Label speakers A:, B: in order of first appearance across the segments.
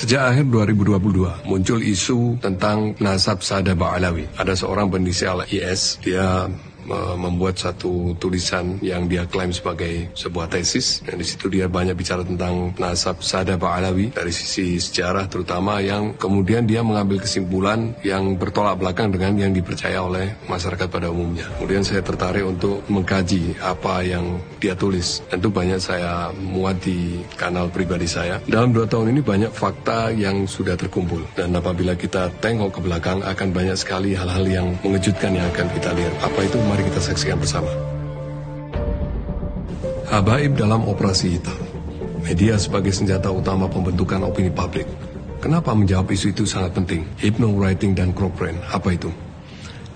A: Sejak akhir 2022, muncul isu tentang nasab Saada Ba'alawi. Ada seorang berinisial IS, dia membuat satu tulisan yang dia klaim sebagai sebuah tesis, dan di situ dia banyak bicara tentang nasab Saada Ba'alawi dari sisi sejarah terutama, yang kemudian dia mengambil kesimpulan yang bertolak belakang dengan yang dipercaya oleh masyarakat pada umumnya. Kemudian saya tertarik untuk mengkaji apa yang dia tulis. Tentu banyak saya muat di kanal pribadi saya. Dalam 2 tahun ini banyak fakta yang sudah terkumpul, dan apabila kita tengok ke belakang akan banyak sekali hal-hal yang mengejutkan yang akan kita lihat. Apa itu? Mari kita saksikan bersama. Habaib dalam operasi hitam. Media sebagai senjata utama pembentukan opini publik. Kenapa menjawab isu itu sangat penting? Hypnowriting dan Cochrane, apa itu?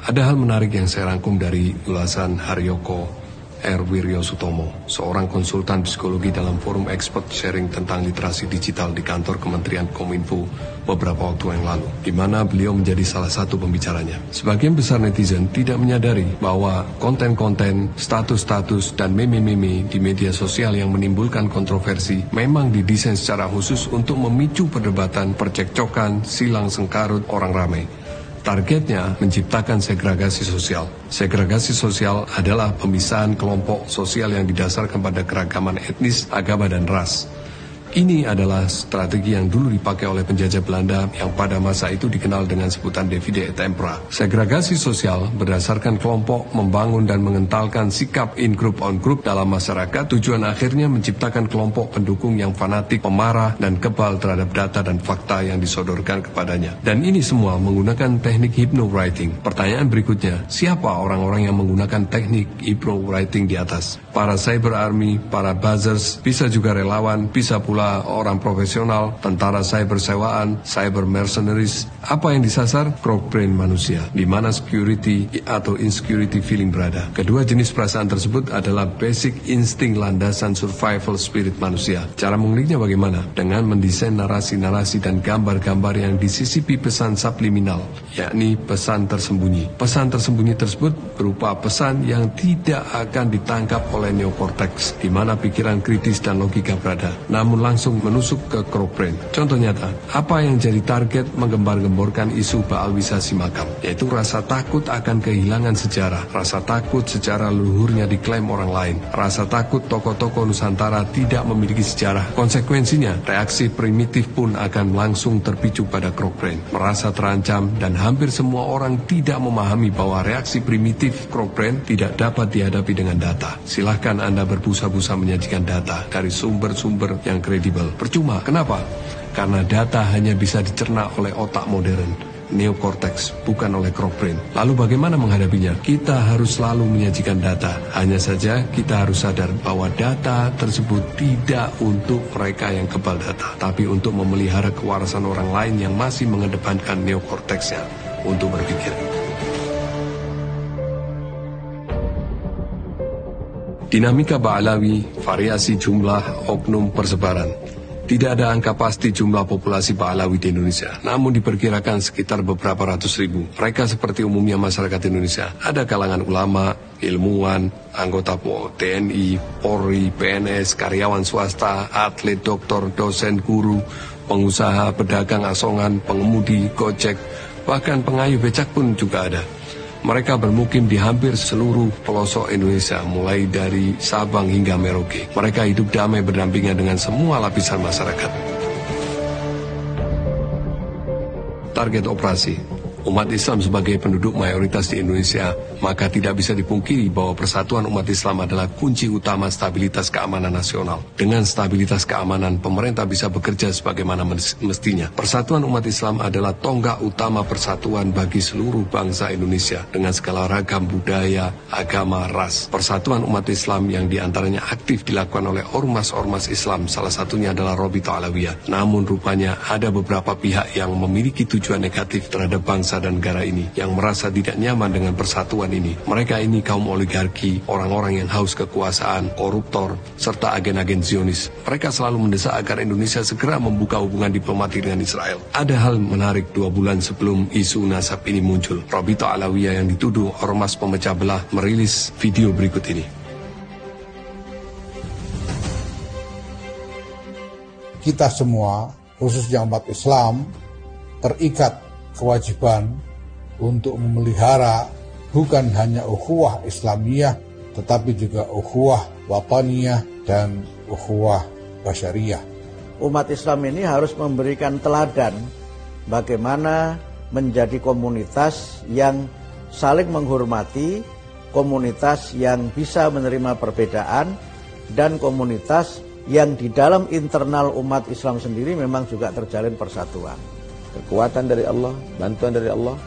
A: Ada hal menarik yang saya rangkum dari ulasan Haryoko R. Wiryo Sutomo, seorang konsultan psikologi dalam forum expert sharing tentang literasi digital di kantor Kementerian Kominfo beberapa waktu yang lalu, di mana beliau menjadi salah satu pembicaranya. Sebagian besar netizen tidak menyadari bahwa konten-konten, status-status, dan meme-meme di media sosial yang menimbulkan kontroversi memang didesain secara khusus untuk memicu perdebatan, percekcokan, silang sengkarut orang ramai. Targetnya menciptakan segregasi sosial. Segregasi sosial adalah pemisahan kelompok sosial yang didasarkan pada keragaman etnis, agama, dan ras. Ini adalah strategi yang dulu dipakai oleh penjajah Belanda yang pada masa itu dikenal dengan sebutan divide et impera. Segregasi sosial berdasarkan kelompok membangun dan mengentalkan sikap in group on group dalam masyarakat. Tujuan akhirnya menciptakan kelompok pendukung yang fanatik, pemarah, dan kebal terhadap data dan fakta yang disodorkan kepadanya. Dan ini semua menggunakan teknik hypnowriting. Pertanyaan berikutnya, siapa orang-orang yang menggunakan teknik hypnowriting di atas? Para cyber army, para buzzers, bisa juga relawan, bisa pula orang profesional, tentara cyber sewaan, cyber mercenaries. Apa yang disasar? Cochrane manusia, di mana security atau insecurity feeling berada. Kedua jenis perasaan tersebut adalah basic insting landasan survival spirit manusia. Cara menguliknya bagaimana? Dengan mendesain narasi-narasi dan gambar-gambar yang disisipi pesan subliminal, yakni pesan tersembunyi. Pesan tersembunyi tersebut berupa pesan yang tidak akan ditangkap oleh neokorteks, di mana pikiran kritis dan logika berada, namun langsung menusuk ke Cochrane. Contoh nyata, apa yang jadi target menggembar-gemborkan isu baalwisasi makam, yaitu rasa takut akan kehilangan sejarah, rasa takut sejarah leluhurnya diklaim orang lain, rasa takut tokoh-tokoh Nusantara tidak memiliki sejarah. Konsekuensinya, reaksi primitif pun akan langsung terpicu pada Cochrane, merasa terancam, dan hampir semua orang tidak memahami bahwa reaksi primitif Cochrane tidak dapat dihadapi dengan data. Silahkan Anda berbusa-busa menyajikan data dari sumber-sumber yang kredibel. Percuma. Kenapa? Karena data hanya bisa dicerna oleh otak modern, neokorteks, bukan oleh Cochrane. Lalu bagaimana menghadapinya? Kita harus selalu menyajikan data. Hanya saja kita harus sadar bahwa data tersebut tidak untuk mereka yang kebal data, tapi untuk memelihara kewarasan orang lain yang masih mengedepankan neokorteksnya untuk berpikir. Dinamika Ba'alawi, variasi jumlah, oknum, persebaran. Tidak ada angka pasti jumlah populasi Ba'alawi di Indonesia, namun diperkirakan sekitar beberapa ratus ribu. Mereka seperti umumnya masyarakat Indonesia. Ada kalangan ulama, ilmuwan, anggota TNI, Polri, PNS, karyawan swasta, atlet, doktor, dosen, guru, pengusaha, pedagang asongan, pengemudi, gojek, bahkan pengayuh becak pun juga ada. Mereka bermukim di hampir seluruh pelosok Indonesia, mulai dari Sabang hingga Merauke. Mereka hidup damai berdampingan dengan semua lapisan masyarakat. Target operasi. Umat Islam sebagai penduduk mayoritas di Indonesia, maka tidak bisa dipungkiri bahwa persatuan umat Islam adalah kunci utama stabilitas keamanan nasional. Dengan stabilitas keamanan, pemerintah bisa bekerja sebagaimana mestinya. Persatuan umat Islam adalah tonggak utama persatuan bagi seluruh bangsa Indonesia dengan segala ragam budaya, agama, ras. Persatuan umat Islam yang diantaranya aktif dilakukan oleh ormas-ormas Islam, salah satunya adalah Robita Alawiyah. Namun rupanya ada beberapa pihak yang memiliki tujuan negatif terhadap bangsa dan negara ini, yang merasa tidak nyaman dengan persatuan ini. Mereka ini kaum oligarki, orang-orang yang haus kekuasaan, koruptor, serta agen-agen Zionis. Mereka selalu mendesak agar Indonesia segera membuka hubungan diplomatik dengan Israel. Ada hal menarik 2 bulan sebelum isu nasab ini muncul. Robita Alawiyah yang dituduh ormas pemecah belah merilis video berikut ini.
B: Kita semua khususnya umat Islam, terikat kewajiban untuk memelihara bukan hanya ukhuwah Islamiyah, tetapi juga ukhuwah wataniyah dan ukhuwah basyariyah.
C: Umat Islam ini harus memberikan teladan bagaimana menjadi komunitas yang saling menghormati, komunitas yang bisa menerima perbedaan, dan komunitas yang di dalam internal umat Islam sendiri memang juga terjalin persatuan.
D: Kekuatan dari Allah, bantuan dari Allah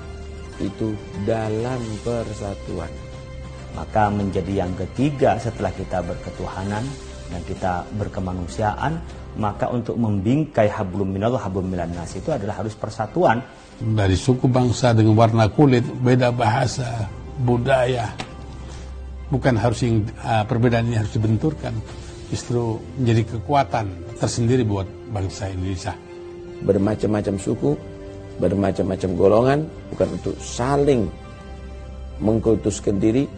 D: itu dalam persatuan.
E: Maka menjadi yang ketiga setelah kita berketuhanan dan kita berkemanusiaan, maka untuk membingkai hablum minallah hablum minan nas itu adalah harus persatuan.
F: Dari suku bangsa dengan warna kulit, beda bahasa, budaya. Bukan harus perbedaan ini harus dibenturkan, justru menjadi kekuatan tersendiri buat bangsa Indonesia.
D: Bermacam-macam suku, bermacam-macam golongan, bukan untuk saling mengkultuskan diri,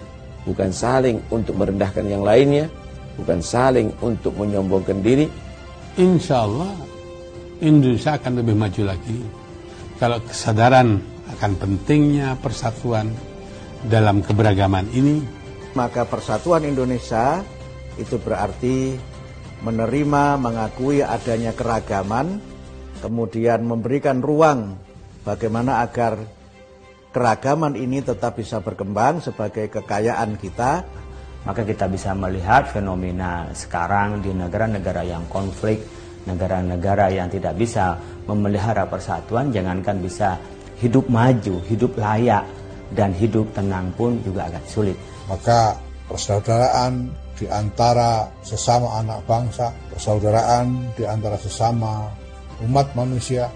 D: bukan saling untuk merendahkan yang lainnya, bukan saling untuk menyombongkan diri.
F: Insya Allah Indonesia akan lebih maju lagi kalau kesadaran akan pentingnya persatuan dalam keberagaman ini.
C: Maka persatuan Indonesia itu berarti menerima, mengakui adanya keragaman, kemudian memberikan ruang bagaimana agar keragaman ini tetap bisa berkembang sebagai kekayaan kita.
E: Maka kita bisa melihat fenomena sekarang di negara-negara yang konflik, negara-negara yang tidak bisa memelihara persatuan, jangankan bisa hidup maju, hidup layak, dan hidup tenang pun juga agak sulit.
B: Maka persaudaraan di antara sesama anak bangsa, persaudaraan di antara sesama umat manusia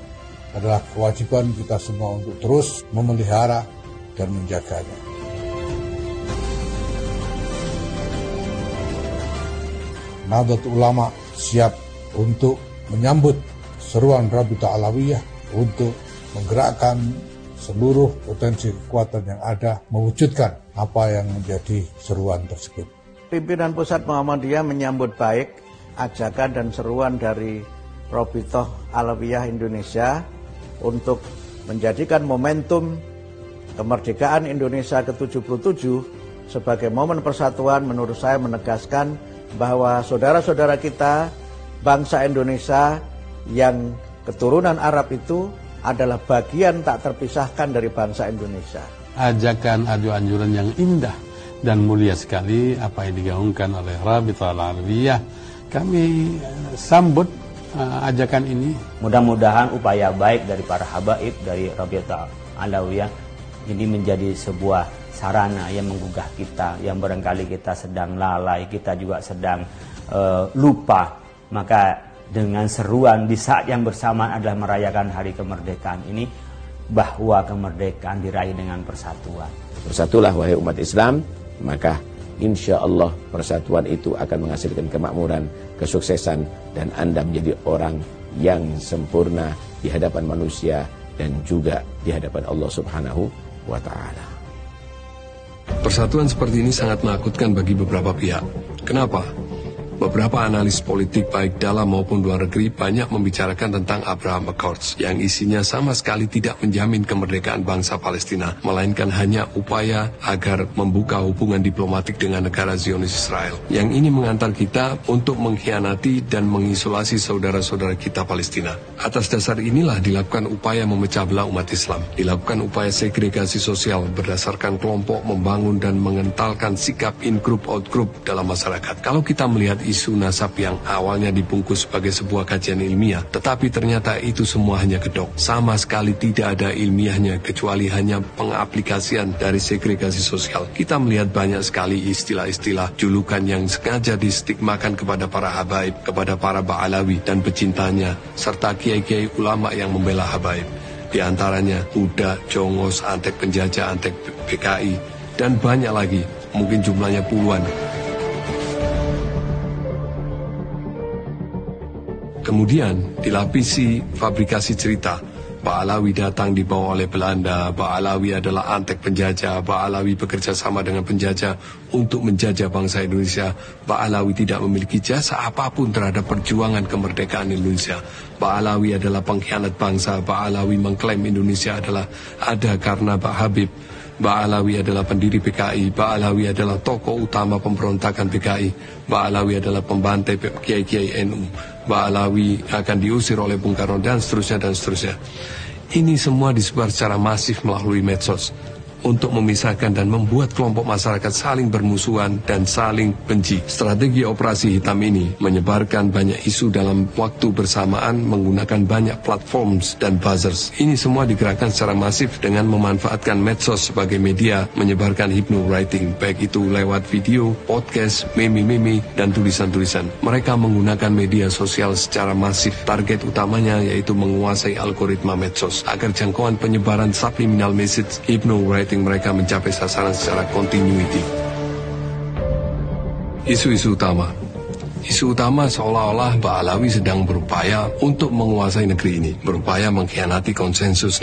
B: adalah kewajiban kita semua untuk terus memelihara dan menjaganya. Nahdlatul Ulama siap untuk menyambut seruan Rabita Alawiyah untuk menggerakkan seluruh potensi kekuatan yang ada, mewujudkan apa yang menjadi seruan tersebut.
C: Pimpinan Pusat Muhammadiyah menyambut baik ajakan dan seruan dari Rabita Alawiyah Indonesia untuk menjadikan momentum kemerdekaan Indonesia ke-77 sebagai momen persatuan. Menurut saya menegaskan bahwa saudara-saudara kita bangsa Indonesia yang keturunan Arab itu adalah bagian tak terpisahkan dari bangsa Indonesia.
F: Ajakan anjuran yang indah dan mulia sekali apa yang digaungkan oleh Rabita Alawiyah. Kami sambut ajakan ini.
E: Mudah-mudahan upaya baik dari para habaib dari Rabita Alawiyah ini menjadi sebuah sarana yang menggugah kita, yang barangkali kita sedang lalai, kita juga sedang lupa. Maka dengan seruan di saat yang bersamaan adalah merayakan hari kemerdekaan ini, bahwa kemerdekaan diraih dengan persatuan.
D: Bersatulah wahai umat Islam, maka insya Allah persatuan itu akan menghasilkan kemakmuran, kesuksesan, dan Anda menjadi orang yang sempurna di hadapan manusia dan juga di hadapan Allah Subhanahu wa Ta'ala.
A: Persatuan seperti ini sangat menakutkan bagi beberapa pihak. Kenapa? Beberapa analis politik baik dalam maupun luar negeri banyak membicarakan tentang Abraham Accords yang isinya sama sekali tidak menjamin kemerdekaan bangsa Palestina, melainkan hanya upaya agar membuka hubungan diplomatik dengan negara Zionis Israel. Yang ini mengantar kita untuk mengkhianati dan mengisolasi saudara-saudara kita Palestina. Atas dasar inilah dilakukan upaya memecah belah umat Islam, dilakukan upaya segregasi sosial berdasarkan kelompok, membangun dan mengentalkan sikap in-group out-group dalam masyarakat. Kalau kita melihat isu nasab yang awalnya dibungkus sebagai sebuah kajian ilmiah, tetapi ternyata itu semua hanya kedok. Sama sekali tidak ada ilmiahnya, kecuali hanya pengaplikasian dari segregasi sosial. Kita melihat banyak sekali istilah-istilah julukan yang sengaja distigmakan kepada para habaib, kepada para ba'alawi dan pecintanya, serta kiai-kiai ulama yang membela habaib. Di antaranya Huda, Jongos, Antek Penjajah, Antek PKI, dan banyak lagi, mungkin jumlahnya puluhan. Kemudian dilapisi fabrikasi cerita Pak Alawi datang dibawa oleh Belanda, Pak Alawi adalah antek penjajah, Pak Alawi bekerja sama dengan penjajah untuk menjajah bangsa Indonesia. Pak Alawi tidak memiliki jasa apapun terhadap perjuangan kemerdekaan Indonesia. Pak Alawi adalah pengkhianat bangsa. Pak Alawi mengklaim Indonesia adalah ada karena Pak Habib. Pak Alawi adalah pendiri PKI. Pak Alawi adalah tokoh utama pemberontakan PKI. Pak Alawi adalah pembantai kiai-kiai NU. Pak Alawi akan diusir oleh Bung Karno dan seterusnya dan seterusnya. Ini semua disebar secara masif melalui medsos untuk memisahkan dan membuat kelompok masyarakat saling bermusuhan dan saling benci. Strategi operasi hitam ini menyebarkan banyak isu dalam waktu bersamaan menggunakan banyak platforms dan buzzers. Ini semua digerakkan secara masif dengan memanfaatkan medsos sebagai media menyebarkan hypno-writing, baik itu lewat video, podcast, meme-meme, dan tulisan-tulisan. Mereka menggunakan media sosial secara masif. Target utamanya yaitu menguasai algoritma medsos agar jangkauan penyebaran subliminal message hypno-writing mereka mencapai sasaran secara continuity. Isu-isu utama. Isu utama seolah-olah Pak Alawi sedang berupaya untuk menguasai negeri ini, berupaya mengkhianati konsensus